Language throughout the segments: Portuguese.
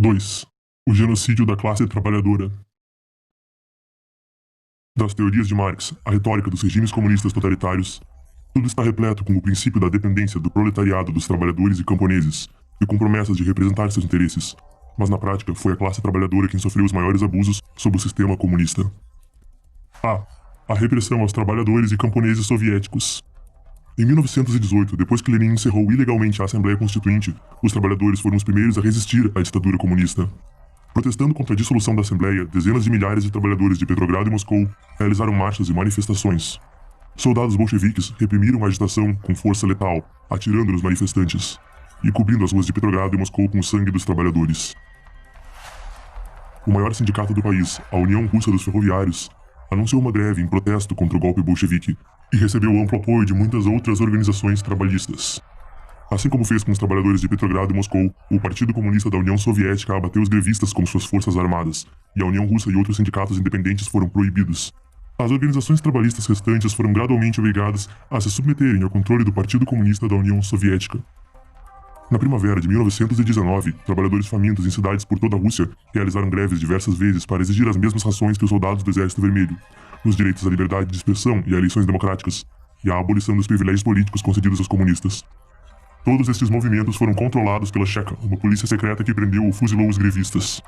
2. O genocídio da classe trabalhadora. Das teorias de Marx à retórica dos regimes comunistas totalitários, tudo está repleto com o princípio da dependência do proletariado dos trabalhadores e camponeses e com promessas de representar seus interesses. Mas na prática, foi a classe trabalhadora quem sofreu os maiores abusos sob o sistema comunista. A. A repressão aos trabalhadores e camponeses soviéticos. Em 1918, depois que Lenin encerrou ilegalmente a Assembleia Constituinte, os trabalhadores foram os primeiros a resistir à ditadura comunista. Protestando contra a dissolução da Assembleia, dezenas de milhares de trabalhadores de Petrogrado e Moscou realizaram marchas e manifestações. Soldados bolcheviques reprimiram a agitação com força letal, atirando nos manifestantes e cobrindo as ruas de Petrogrado e Moscou com o sangue dos trabalhadores. O maior sindicato do país, a União Russa dos Ferroviários, anunciou uma greve em protesto contra o golpe bolchevique e recebeu amplo apoio de muitas outras organizações trabalhistas. Assim como fez com os trabalhadores de Petrogrado e Moscou, o Partido Comunista da União Soviética abateu os grevistas com suas forças armadas, e a União Russa e outros sindicatos independentes foram proibidos. As organizações trabalhistas restantes foram gradualmente obrigadas a se submeterem ao controle do Partido Comunista da União Soviética. Na primavera de 1919, trabalhadores famintos em cidades por toda a Rússia realizaram greves diversas vezes para exigir as mesmas rações que os soldados do Exército Vermelho, os direitos à liberdade de expressão e a eleições democráticas, e a abolição dos privilégios políticos concedidos aos comunistas. Todos estes movimentos foram controlados pela Cheka, uma polícia secreta que prendeu ou fuzilou os grevistas.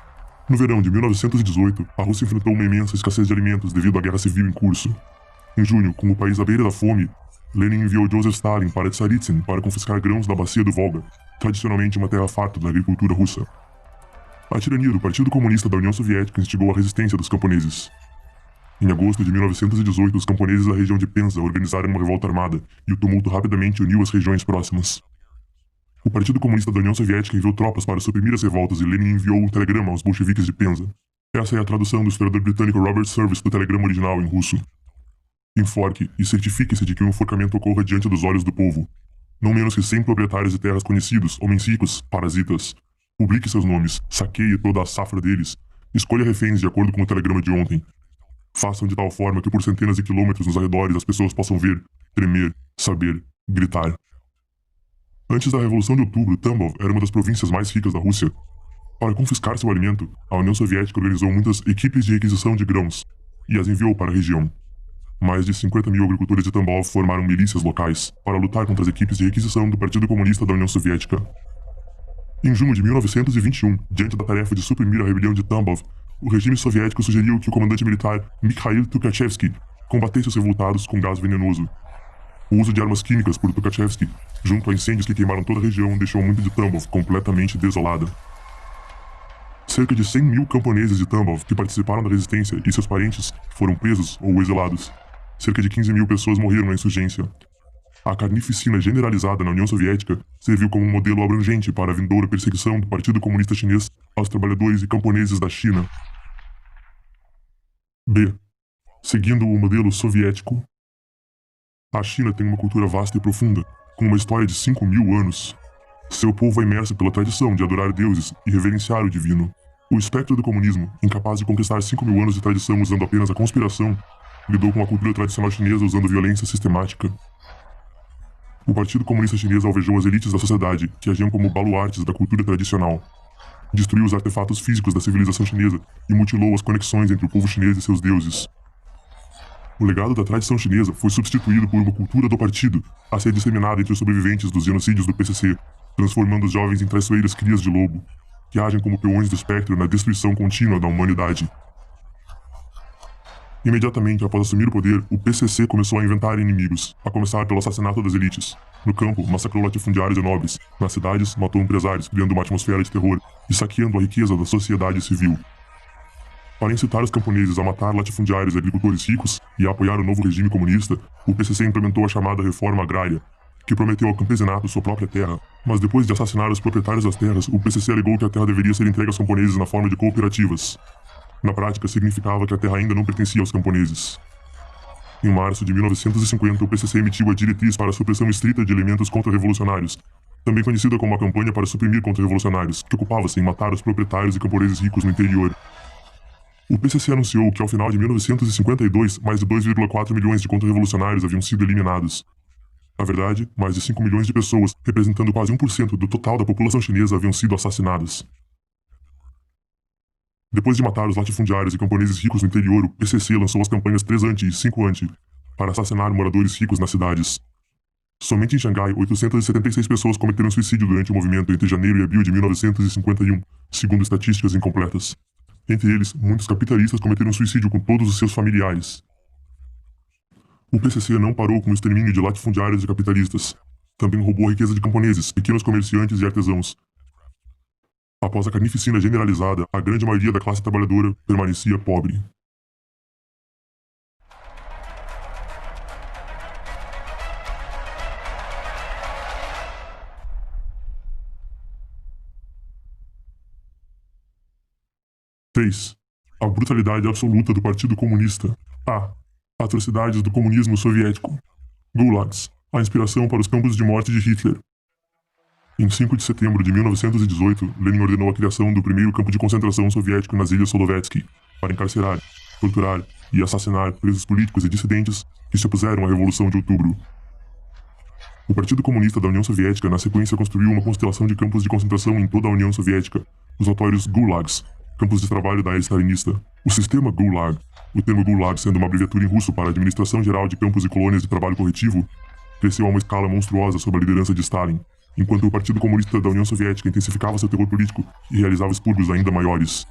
No verão de 1918, a Rússia enfrentou uma imensa escassez de alimentos devido à guerra civil em curso. Em junho, com o país à beira da fome, Lenin enviou Joseph Stalin para Tsaritsyn para confiscar grãos da bacia do Volga, tradicionalmente uma terra farta da agricultura russa. A tirania do Partido Comunista da União Soviética instigou a resistência dos camponeses. Em agosto de 1918, os camponeses da região de Penza organizaram uma revolta armada e o tumulto rapidamente uniu as regiões próximas. O Partido Comunista da União Soviética enviou tropas para suprimir as revoltas e Lenin enviou um telegrama aos bolcheviques de Penza. Essa é a tradução do historiador britânico Robert Service do telegrama original em russo. Enforque e certifique-se de que um enforcamento ocorra diante dos olhos do povo. Não menos que 100 proprietários de terras conhecidos, homens ricos, parasitas. Publique seus nomes, saqueie toda a safra deles, escolha reféns de acordo com o telegrama de ontem. Façam de tal forma que por centenas de quilômetros nos arredores as pessoas possam ver, tremer, saber, gritar. Antes da Revolução de Outubro, Tambov era uma das províncias mais ricas da Rússia. Para confiscar seu alimento, a União Soviética organizou muitas equipes de requisição de grãos e as enviou para a região. Mais de 50 mil agricultores de Tambov formaram milícias locais para lutar contra as equipes de requisição do Partido Comunista da União Soviética. Em junho de 1921, diante da tarefa de suprimir a rebelião de Tambov, o regime soviético sugeriu que o comandante militar Mikhail Tukhachevsky combatesse os revoltados com gás venenoso. O uso de armas químicas por Tukhachevsky, junto a incêndios que queimaram toda a região, deixou muito de Tambov completamente desolada. Cerca de 100 mil camponeses de Tambov que participaram da resistência e seus parentes foram presos ou exilados. Cerca de 15 mil pessoas morreram na insurgência. A carnificina generalizada na União Soviética serviu como um modelo abrangente para a vindoura perseguição do Partido Comunista Chinês aos trabalhadores e camponeses da China. B. Seguindo o modelo soviético, a China tem uma cultura vasta e profunda, com uma história de 5.000 anos. Seu povo é imerso pela tradição de adorar deuses e reverenciar o divino. O espectro do comunismo, incapaz de conquistar 5.000 anos de tradição usando apenas a conspiração, lidou com a cultura tradicional chinesa usando violência sistemática. O Partido Comunista Chinês alvejou as elites da sociedade, que agiam como baluartes da cultura tradicional. Destruiu os artefatos físicos da civilização chinesa e mutilou as conexões entre o povo chinês e seus deuses. O legado da tradição chinesa foi substituído por uma cultura do partido, a ser disseminada entre os sobreviventes dos genocídios do PCC, transformando os jovens em traiçoeiras crias de lobo, que agem como peões do espectro na destruição contínua da humanidade. Imediatamente após assumir o poder, o PCC começou a inventar inimigos, a começar pelo assassinato das elites. No campo, massacrou latifundiários e nobres. Nas cidades, matou empresários, criando uma atmosfera de terror e saqueando a riqueza da sociedade civil. Para incitar os camponeses a matar latifundiários e agricultores ricos e a apoiar o novo regime comunista, o PCC implementou a chamada Reforma Agrária, que prometeu ao campesinato sua própria terra. Mas depois de assassinar os proprietários das terras, o PCC alegou que a terra deveria ser entregue aos camponeses na forma de cooperativas. Na prática, significava que a terra ainda não pertencia aos camponeses. Em março de 1950, o PCC emitiu a diretriz para a supressão estrita de elementos contra-revolucionários, também conhecida como a Campanha para Suprimir Contra-Revolucionários, que ocupava-se em matar os proprietários e camponeses ricos no interior. O PCC anunciou que ao final de 1952, mais de 2,4 milhões de contra-revolucionários haviam sido eliminados. Na verdade, mais de 5 milhões de pessoas, representando quase 1% do total da população chinesa, haviam sido assassinadas. Depois de matar os latifundiários e camponeses ricos no interior, o PCC lançou as campanhas 3 anti e 5 anti para assassinar moradores ricos nas cidades. Somente em Xangai, 876 pessoas cometeram suicídio durante o movimento entre janeiro e abril de 1951, segundo estatísticas incompletas. Entre eles, muitos capitalistas cometeram suicídio com todos os seus familiares. O PCC não parou com o extermínio de latifundiários e capitalistas. Também roubou a riqueza de camponeses, pequenos comerciantes e artesãos. Após a carnificina generalizada, a grande maioria da classe trabalhadora permanecia pobre. Três. A brutalidade absoluta do Partido Comunista. A. Atrocidades do comunismo soviético. Gulags. A inspiração para os campos de morte de Hitler. Em 5 de setembro de 1918, Lenin ordenou a criação do primeiro campo de concentração soviético nas Ilhas Solovetsky para encarcerar, torturar e assassinar presos políticos e dissidentes que se opuseram à Revolução de Outubro. O Partido Comunista da União Soviética, na sequência, construiu uma constelação de campos de concentração em toda a União Soviética, os notórios Gulags, campos de trabalho da era stalinista. O sistema Gulag, o termo Gulag sendo uma abreviatura em russo para Administração Geral de Campos e Colônias de Trabalho Corretivo, cresceu a uma escala monstruosa sob a liderança de Stalin, enquanto o Partido Comunista da União Soviética intensificava seu terror político e realizava expurgos ainda maiores.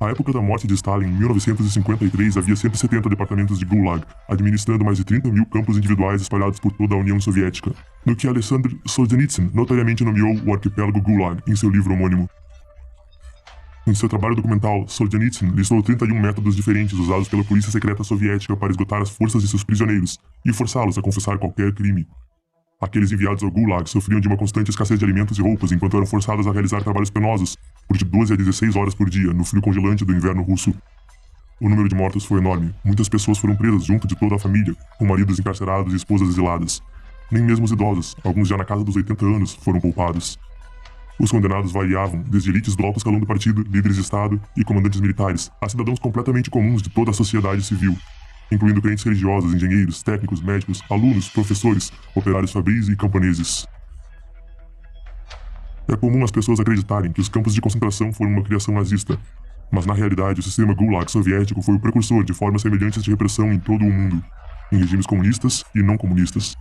À época da morte de Stalin, em 1953, havia 170 departamentos de Gulag, administrando mais de 30 mil campos individuais espalhados por toda a União Soviética, no que Alexander Solzhenitsyn notoriamente nomeou o arquipélago Gulag em seu livro homônimo. Em seu trabalho documental, Solzhenitsyn listou 31 métodos diferentes usados pela polícia secreta soviética para esgotar as forças de seus prisioneiros e forçá-los a confessar qualquer crime. Aqueles enviados ao Gulag sofriam de uma constante escassez de alimentos e roupas enquanto eram forçados a realizar trabalhos penosos por de 12 a 16 horas por dia no frio congelante do inverno russo. O número de mortos foi enorme. Muitas pessoas foram presas junto de toda a família, com maridos encarcerados e esposas exiladas. Nem mesmo os idosos, alguns já na casa dos 80 anos, foram poupados. Os condenados variavam, desde elites do alto escalão do partido, líderes de Estado e comandantes militares, a cidadãos completamente comuns de toda a sociedade civil, incluindo crentes religiosos, engenheiros, técnicos, médicos, alunos, professores, operários fabris e camponeses. É comum as pessoas acreditarem que os campos de concentração foram uma criação nazista, mas na realidade o sistema Gulag soviético foi o precursor de formas semelhantes de repressão em todo o mundo, em regimes comunistas e não comunistas.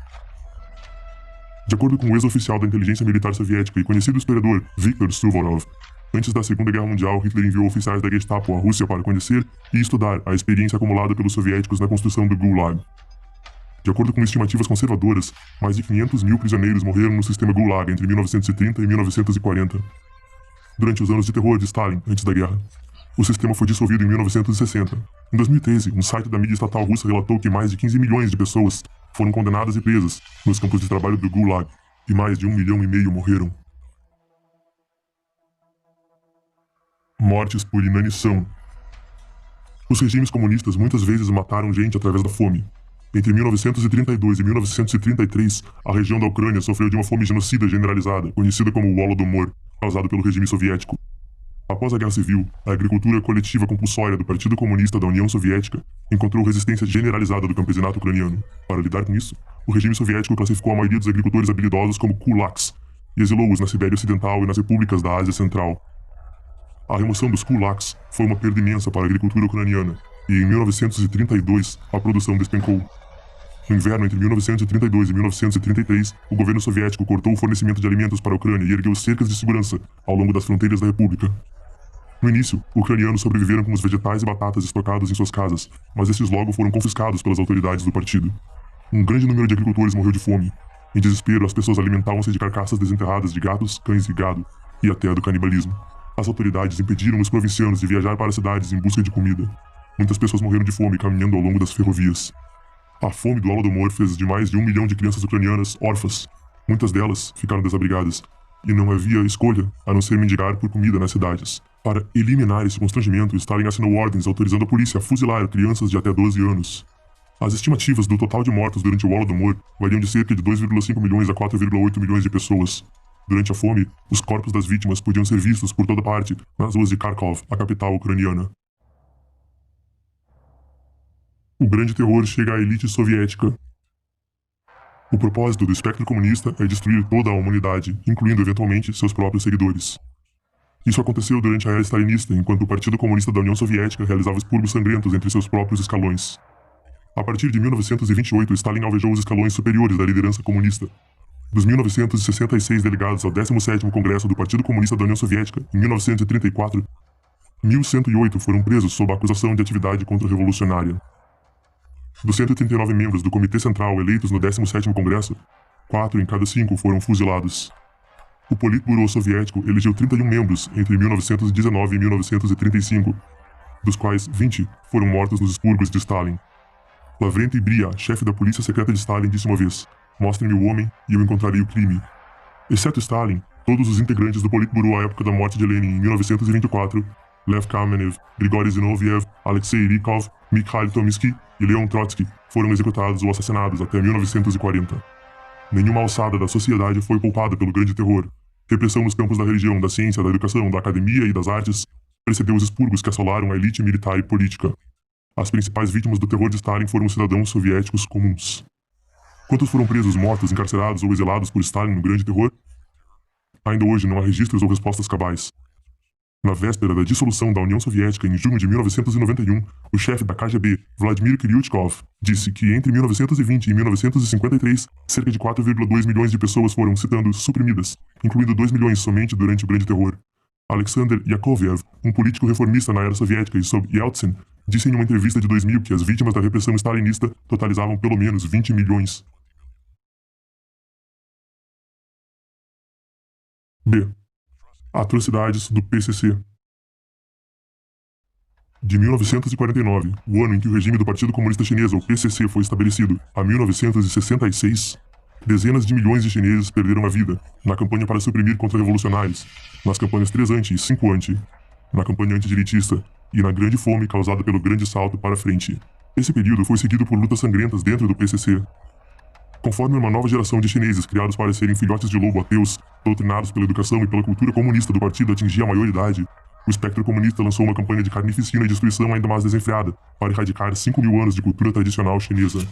De acordo com o ex-oficial da inteligência militar soviética e conhecido historiador Viktor Suvorov, antes da Segunda Guerra Mundial, Hitler enviou oficiais da Gestapo à Rússia para conhecer e estudar a experiência acumulada pelos soviéticos na construção do Gulag. De acordo com estimativas conservadoras, mais de 500 mil prisioneiros morreram no sistema Gulag entre 1930 e 1940. Durante os anos de terror de Stalin, antes da guerra, o sistema foi dissolvido em 1960. Em 2013, um site da mídia estatal russa relatou que mais de 15 milhões de pessoas foram condenadas e presas nos campos de trabalho do Gulag, e mais de 1,5 milhão morreram. Mortes por inanição. Os regimes comunistas muitas vezes mataram gente através da fome. Entre 1932 e 1933, a região da Ucrânia sofreu de uma fome genocida generalizada, conhecida como o Holodomor, causado pelo regime soviético. Após a Guerra Civil, a agricultura coletiva compulsória do Partido Comunista da União Soviética encontrou resistência generalizada do campesinato ucraniano. Para lidar com isso, o regime soviético classificou a maioria dos agricultores habilidosos como kulaks e exilou-os na Sibéria Ocidental e nas repúblicas da Ásia Central. A remoção dos kulaks foi uma perda imensa para a agricultura ucraniana, e em 1932 a produção despencou. No inverno entre 1932 e 1933, o governo soviético cortou o fornecimento de alimentos para a Ucrânia e ergueu cercas de segurança ao longo das fronteiras da república. No início, ucranianos sobreviveram com os vegetais e batatas estocados em suas casas, mas esses logo foram confiscados pelas autoridades do partido. Um grande número de agricultores morreu de fome. Em desespero, as pessoas alimentavam-se de carcaças desenterradas de gatos, cães e gado, e até do canibalismo. As autoridades impediram os provincianos de viajar para as cidades em busca de comida. Muitas pessoas morreram de fome caminhando ao longo das ferrovias. A fome do Holodomor fez de mais de 1 milhão de crianças ucranianas órfãs. Muitas delas ficaram desabrigadas, e não havia escolha a não ser mendigar por comida nas cidades. Para eliminar esse constrangimento, Stalin assinou ordens autorizando a polícia a fuzilar crianças de até 12 anos. As estimativas do total de mortos durante o Holodomor variam de cerca de 2,5 milhões a 4,8 milhões de pessoas. Durante a fome, os corpos das vítimas podiam ser vistos por toda parte nas ruas de Kharkov, a capital ucraniana. O grande terror chega à elite soviética. O propósito do espectro comunista é destruir toda a humanidade, incluindo eventualmente seus próprios seguidores. Isso aconteceu durante a era stalinista, enquanto o Partido Comunista da União Soviética realizava expurgos sangrentos entre seus próprios escalões. A partir de 1928, Stalin alvejou os escalões superiores da liderança comunista. Dos 1966 delegados ao 17º Congresso do Partido Comunista da União Soviética, em 1934, 1.108 foram presos sob a acusação de atividade contra-revolucionária. Dos 139 membros do Comitê Central eleitos no 17º Congresso, 4 em cada 5 foram fuzilados. O Politburo soviético elegeu 31 membros entre 1919 e 1935, dos quais 20 foram mortos nos expurgos de Stalin. Lavrentiy Beria, chefe da polícia secreta de Stalin, disse uma vez: "Mostrem-me o homem e eu encontrarei o crime." Exceto Stalin, todos os integrantes do Politburo à época da morte de Lenin em 1924, Lev Kamenev, Grigory Zinoviev, Alexei Rykov, Mikhail Tomsky e Leon Trotsky, foram executados ou assassinados até 1940. Nenhuma alçada da sociedade foi poupada pelo Grande Terror. Repressão nos campos da religião, da ciência, da educação, da academia e das artes precedeu os expurgos que assolaram a elite militar e política. As principais vítimas do terror de Stalin foram os cidadãos soviéticos comuns. Quantos foram presos, mortos, encarcerados ou exilados por Stalin no Grande Terror? Ainda hoje não há registros ou respostas cabais. Na véspera da dissolução da União Soviética, em junho de 1991, o chefe da KGB, Vladimir Kryuchkov, disse que entre 1920 e 1953, cerca de 4,2 milhões de pessoas foram, citando, suprimidas, incluindo 2 milhões somente durante o Grande Terror. Alexander Yakovlev, um político reformista na era soviética e sob Yeltsin, disse em uma entrevista de 2000 que as vítimas da repressão stalinista totalizavam pelo menos 20 milhões. B. Atrocidades do PCC. De 1949, o ano em que o regime do Partido Comunista Chinês, ou PCC, foi estabelecido, a 1966, dezenas de milhões de chineses perderam a vida na campanha para suprimir contra-revolucionários, nas campanhas 3 anti e 5 anti, na campanha antidireitista e na grande fome causada pelo grande salto para frente. Esse período foi seguido por lutas sangrentas dentro do PCC. Conforme uma nova geração de chineses criados para serem filhotes de lobo ateus, doutrinados pela educação e pela cultura comunista do partido atingia a maioridade, o espectro comunista lançou uma campanha de carnificina e destruição ainda mais desenfreada para erradicar 5.000 anos de cultura tradicional chinesa.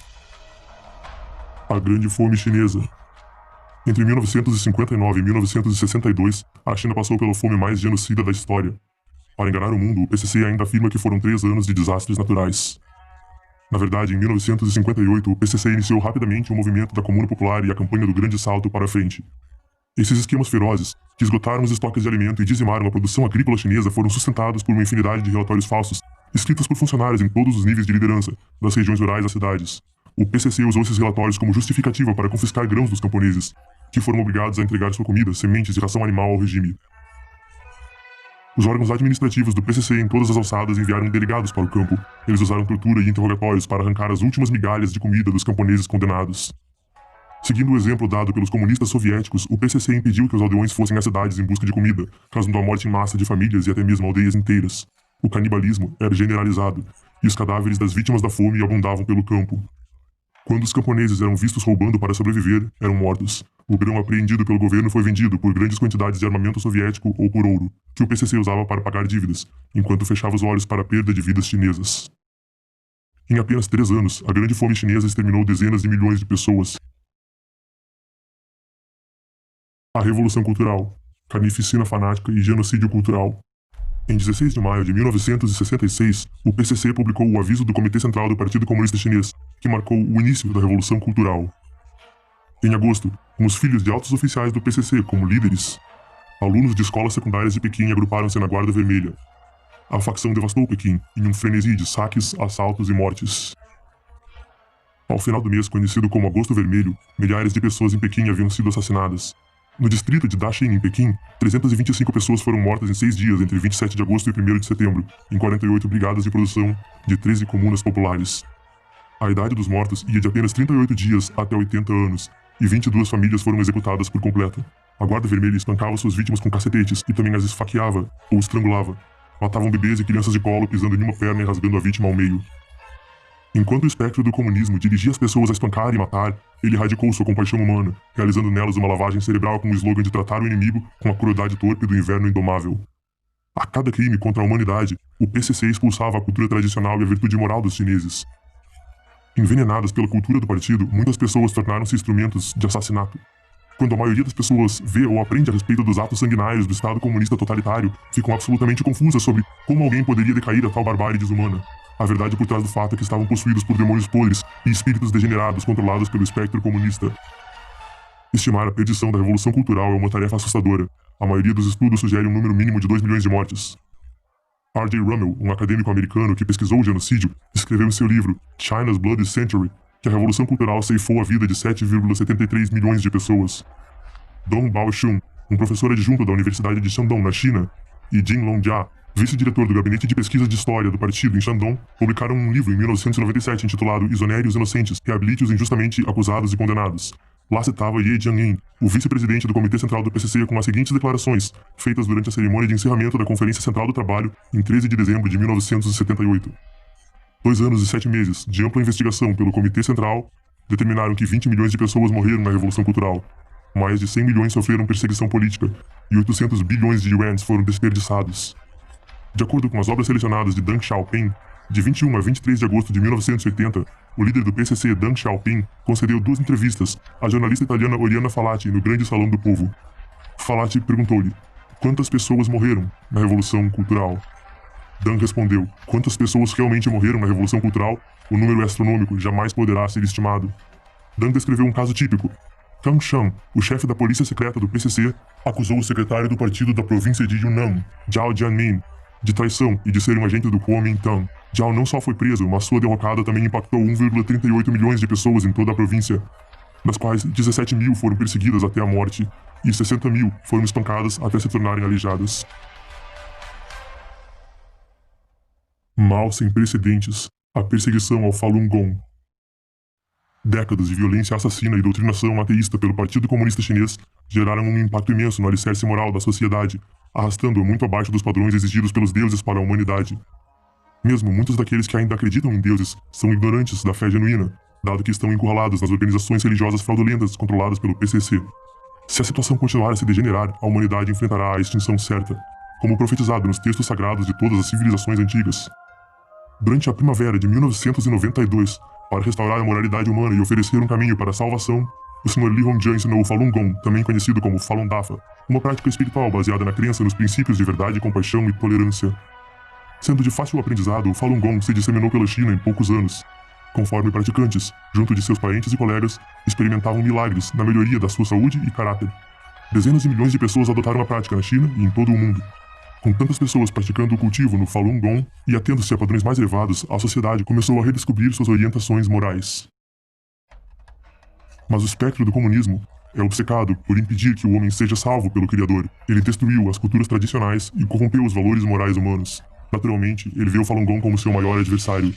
A Grande Fome Chinesa. Entre 1959 e 1962, a China passou pela fome mais genocida da história. Para enganar o mundo, o PCC ainda afirma que foram 3 anos de desastres naturais. Na verdade, em 1958, o PCC iniciou rapidamente o movimento da Comuna Popular e a campanha do Grande Salto para frente. Esses esquemas ferozes, que esgotaram os estoques de alimento e dizimaram a produção agrícola chinesa, foram sustentados por uma infinidade de relatórios falsos, escritos por funcionários em todos os níveis de liderança, das regiões rurais às cidades. O PCC usou esses relatórios como justificativa para confiscar grãos dos camponeses, que foram obrigados a entregar sua comida, sementes e ração animal ao regime. Os órgãos administrativos do PCC em todas as alçadas enviaram delegados para o campo. Eles usaram tortura e interrogatórios para arrancar as últimas migalhas de comida dos camponeses condenados. Seguindo o exemplo dado pelos comunistas soviéticos, o PCC impediu que os aldeões fossem às cidades em busca de comida, causando a morte em massa de famílias e até mesmo aldeias inteiras. O canibalismo era generalizado, e os cadáveres das vítimas da fome abundavam pelo campo. Quando os camponeses eram vistos roubando para sobreviver, eram mortos. O grão apreendido pelo governo foi vendido por grandes quantidades de armamento soviético ou por ouro, que o PCC usava para pagar dívidas, enquanto fechava os olhos para a perda de vidas chinesas. Em apenas 3 anos, a Grande Fome Chinesa exterminou dezenas de milhões de pessoas. A Revolução Cultural, carnificina fanática e genocídio cultural. Em 16 de maio de 1966, o PCC publicou o aviso do Comitê Central do Partido Comunista Chinês, que marcou o início da Revolução Cultural. Em agosto, os filhos de altos oficiais do PCC, como líderes, alunos de escolas secundárias de Pequim agruparam-se na Guarda Vermelha. A facção devastou Pequim em um frenesi de saques, assaltos e mortes. Ao final do mês, conhecido como Agosto Vermelho, milhares de pessoas em Pequim haviam sido assassinadas. No distrito de Daxing, em Pequim, 325 pessoas foram mortas em 6 dias entre 27 de agosto e 1º de setembro, em 48 brigadas de produção de 13 comunas populares. A idade dos mortos ia de apenas 38 dias até 80 anos, e 22 famílias foram executadas por completo. A Guarda Vermelha espancava suas vítimas com cacetetes e também as esfaqueava ou estrangulava. Matavam bebês e crianças de colo pisando em uma perna e rasgando a vítima ao meio. Enquanto o espectro do comunismo dirigia as pessoas a espancar e matar, ele radicou sua compaixão humana, realizando nelas uma lavagem cerebral com o slogan de tratar o inimigo com a crueldade torpe do inverno indomável. A cada crime contra a humanidade, o PCC expulsava a cultura tradicional e a virtude moral dos chineses. Envenenadas pela cultura do partido, muitas pessoas tornaram-se instrumentos de assassinato. Quando a maioria das pessoas vê ou aprende a respeito dos atos sanguinários do Estado comunista totalitário, ficam absolutamente confusas sobre como alguém poderia decair a tal barbárie desumana. A verdade por trás do fato é que estavam possuídos por demônios podres e espíritos degenerados controlados pelo espectro comunista. Estimar a perdição da revolução cultural é uma tarefa assustadora. A maioria dos estudos sugere um número mínimo de 2 milhões de mortes. R.J. Rummel, um acadêmico americano que pesquisou o genocídio, escreveu em seu livro China's Bloody Century que a revolução cultural ceifou a vida de 7,73 milhões de pessoas. Dong Baoxun, um professor adjunto da Universidade de Shandong, na China, e Jin Longjia, vice-diretor do Gabinete de Pesquisa de História do partido em Shandong, publicaram um livro em 1997 intitulado Exonere os Inocentes, Reabilite os Injustamente Acusados e Condenados. Lá citava Ye Jianying, o vice-presidente do Comitê Central do PCC, com as seguintes declarações, feitas durante a cerimônia de encerramento da Conferência Central do Trabalho em 13 de dezembro de 1978. 2 anos e 7 meses de ampla investigação pelo Comitê Central determinaram que 20 milhões de pessoas morreram na Revolução Cultural. Mais de 100 milhões sofreram perseguição política e 800 bilhões de yuans foram desperdiçados. De acordo com as obras selecionadas de Deng Xiaoping, de 21 a 23 de agosto de 1980, o líder do PCC, Deng Xiaoping, concedeu 2 entrevistas à jornalista italiana Oriana Falati no Grande Salão do Povo. Falati perguntou-lhe: quantas pessoas morreram na Revolução Cultural? Deng respondeu: quantas pessoas realmente morreram na Revolução Cultural? O número é astronômico, jamais poderá ser estimado. Deng descreveu um caso típico. Kang Shan, o chefe da polícia secreta do PCC, acusou o secretário do partido da província de Yunnan, Zhao Jianmin, de traição e de ser um agente do Kuomintang. Zhao não só foi preso, mas sua derrocada também impactou 1,38 milhões de pessoas em toda a província, das quais 17 mil foram perseguidas até a morte e 60 mil foram espancadas até se tornarem aleijadas. Mal sem precedentes, a perseguição ao Falun Gong. Décadas de violência assassina e doutrinação ateísta pelo Partido Comunista Chinês geraram um impacto imenso no alicerce moral da sociedade, arrastando-a muito abaixo dos padrões exigidos pelos deuses para a humanidade. Mesmo muitos daqueles que ainda acreditam em deuses são ignorantes da fé genuína, dado que estão encurralados nas organizações religiosas fraudulentas controladas pelo PCC. Se a situação continuar a se degenerar, a humanidade enfrentará a extinção certa, como profetizado nos textos sagrados de todas as civilizações antigas. Durante a primavera de 1992, para restaurar a moralidade humana e oferecer um caminho para a salvação, o Sr. Li Hongjian ensinou o Falun Gong, também conhecido como Falun Dafa, uma prática espiritual baseada na crença nos princípios de verdade, compaixão e tolerância. Sendo de fácil aprendizado, o Falun Gong se disseminou pela China em poucos anos, conforme praticantes, junto de seus parentes e colegas, experimentavam milagres na melhoria da sua saúde e caráter. Dezenas de milhões de pessoas adotaram a prática na China e em todo o mundo. Com tantas pessoas praticando o cultivo no Falun Gong e atendo-se a padrões mais elevados, a sociedade começou a redescobrir suas orientações morais. Mas o espectro do comunismo é obcecado por impedir que o homem seja salvo pelo Criador. Ele destruiu as culturas tradicionais e corrompeu os valores morais humanos. Naturalmente, ele vê o Falun Gong como seu maior adversário.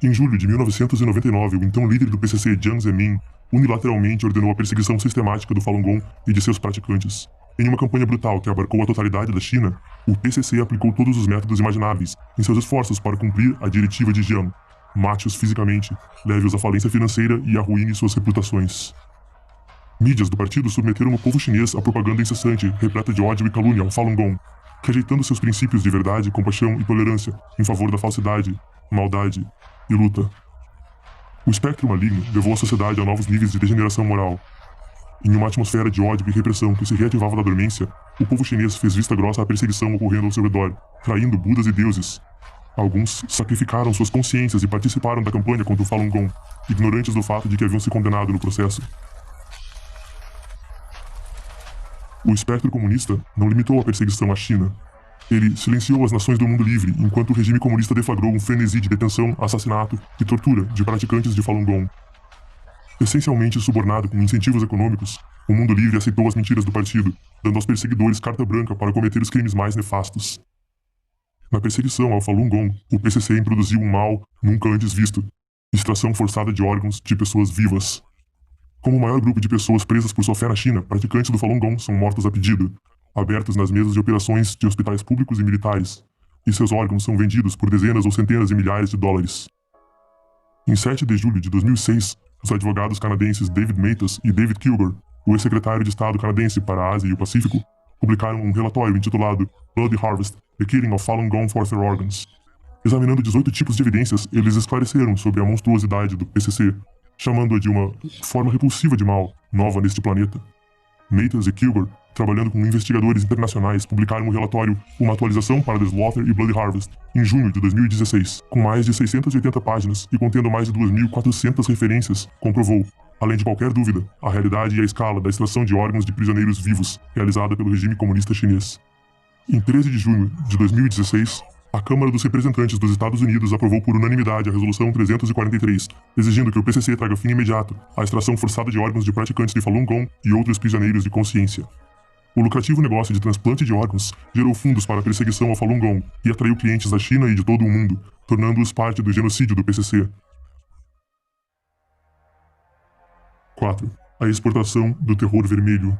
Em julho de 1999, o então líder do PCC, Jiang Zemin, unilateralmente ordenou a perseguição sistemática do Falun Gong e de seus praticantes. Em uma campanha brutal que abarcou a totalidade da China, o PCC aplicou todos os métodos imagináveis em seus esforços para cumprir a diretiva de Jiang. Mate-os fisicamente, leve-os à falência financeira e arruine suas reputações. Mídias do partido submeteram o povo chinês à propaganda incessante, repleta de ódio e calúnia ao Falun Gong, rejeitando seus princípios de verdade, compaixão e tolerância em favor da falsidade, maldade e luta. O espectro maligno levou a sociedade a novos níveis de degeneração moral. Em uma atmosfera de ódio e repressão que se reativava da dormência, o povo chinês fez vista grossa à perseguição ocorrendo ao seu redor, traindo budas e deuses. Alguns sacrificaram suas consciências e participaram da campanha contra o Falun Gong, ignorantes do fato de que haviam se condenado no processo. O espectro comunista não limitou a perseguição à China. Ele silenciou as nações do mundo livre enquanto o regime comunista deflagrou um frenesi de detenção, assassinato e tortura de praticantes de Falun Gong. Essencialmente subornado com incentivos econômicos, o mundo livre aceitou as mentiras do partido, dando aos perseguidores carta branca para cometer os crimes mais nefastos. Na perseguição ao Falun Gong, o PCC introduziu um mal nunca antes visto: extração forçada de órgãos de pessoas vivas. Como o maior grupo de pessoas presas por sua fé na China, praticantes do Falun Gong são mortos a pedido, abertos nas mesas de operações de hospitais públicos e militares, e seus órgãos são vendidos por dezenas ou centenas de milhares de dólares. Em 7 de julho de 2006, os advogados canadenses David Matas e David Kilgour, o ex-secretário de Estado canadense para a Ásia e o Pacífico, publicaram um relatório intitulado Bloody Harvest: The Killing of Falun Gong for Their Organs. Examinando 18 tipos de evidências, eles esclareceram sobre a monstruosidade do PCC, chamando-a de uma forma repulsiva de mal, nova neste planeta. Matas e Kilgore, trabalhando com investigadores internacionais, publicaram um relatório, uma atualização para The Slaughter e Blood Harvest, em junho de 2016, com mais de 680 páginas e contendo mais de 2.400 referências, comprovou, além de qualquer dúvida, a realidade e a escala da extração de órgãos de prisioneiros vivos realizada pelo regime comunista chinês. Em 13 de junho de 2016, a Câmara dos Representantes dos Estados Unidos aprovou por unanimidade a Resolução 343, exigindo que o PCC traga fim imediato à extração forçada de órgãos de praticantes de Falun Gong e outros prisioneiros de consciência. O lucrativo negócio de transplante de órgãos gerou fundos para a perseguição ao Falun Gong e atraiu clientes da China e de todo o mundo, tornando-os parte do genocídio do PCC. 4. A exportação do terror vermelho.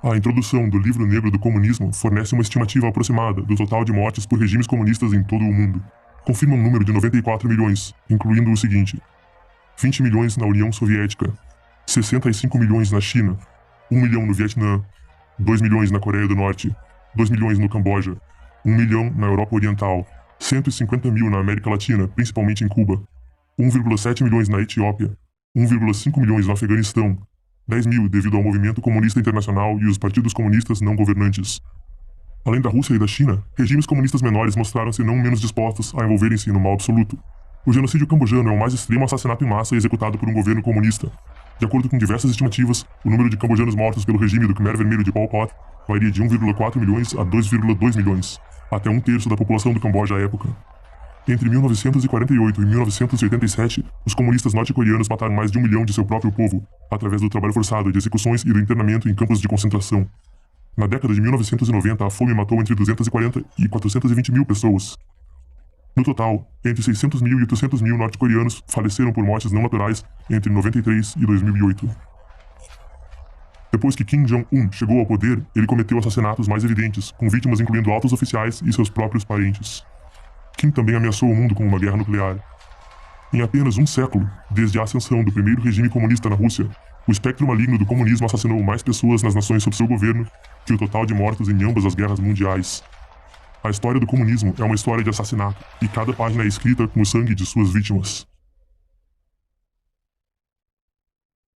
A introdução do Livro Negro do Comunismo fornece uma estimativa aproximada do total de mortes por regimes comunistas em todo o mundo. Confirma um número de 94 milhões, incluindo o seguinte: 20 milhões na União Soviética, 65 milhões na China, 1 milhão no Vietnã, 2 milhões na Coreia do Norte, 2 milhões no Camboja, 1 milhão na Europa Oriental, 150 mil na América Latina, principalmente em Cuba, 1,7 milhões na Etiópia, 1,5 milhões no Afeganistão, 10 mil devido ao movimento comunista internacional e os partidos comunistas não governantes. Além da Rússia e da China, regimes comunistas menores mostraram-se não menos dispostos a envolverem-se no mal absoluto. O genocídio cambojano é o mais extremo assassinato em massa executado por um governo comunista. De acordo com diversas estimativas, o número de cambojanos mortos pelo regime do Khmer Vermelho de Pol Pot varia de 1,4 milhões a 2,2 milhões, até um terço da população do Camboja à época. Entre 1948 e 1987, os comunistas norte-coreanos mataram mais de 1 milhão de seu próprio povo, através do trabalho forçado, de execuções e do internamento em campos de concentração. Na década de 1990, a fome matou entre 240 e 420 mil pessoas. No total, entre 600 mil e 800 mil norte-coreanos faleceram por mortes não naturais entre 93 e 2008. Depois que Kim Jong-un chegou ao poder, ele cometeu assassinatos mais evidentes, com vítimas incluindo altos oficiais e seus próprios parentes. Kim também ameaçou o mundo com uma guerra nuclear. Em apenas um século, desde a ascensão do primeiro regime comunista na Rússia, o espectro maligno do comunismo assassinou mais pessoas nas nações sob seu governo que o total de mortos em ambas as guerras mundiais. A história do comunismo é uma história de assassinato, e cada página é escrita com o sangue de suas vítimas.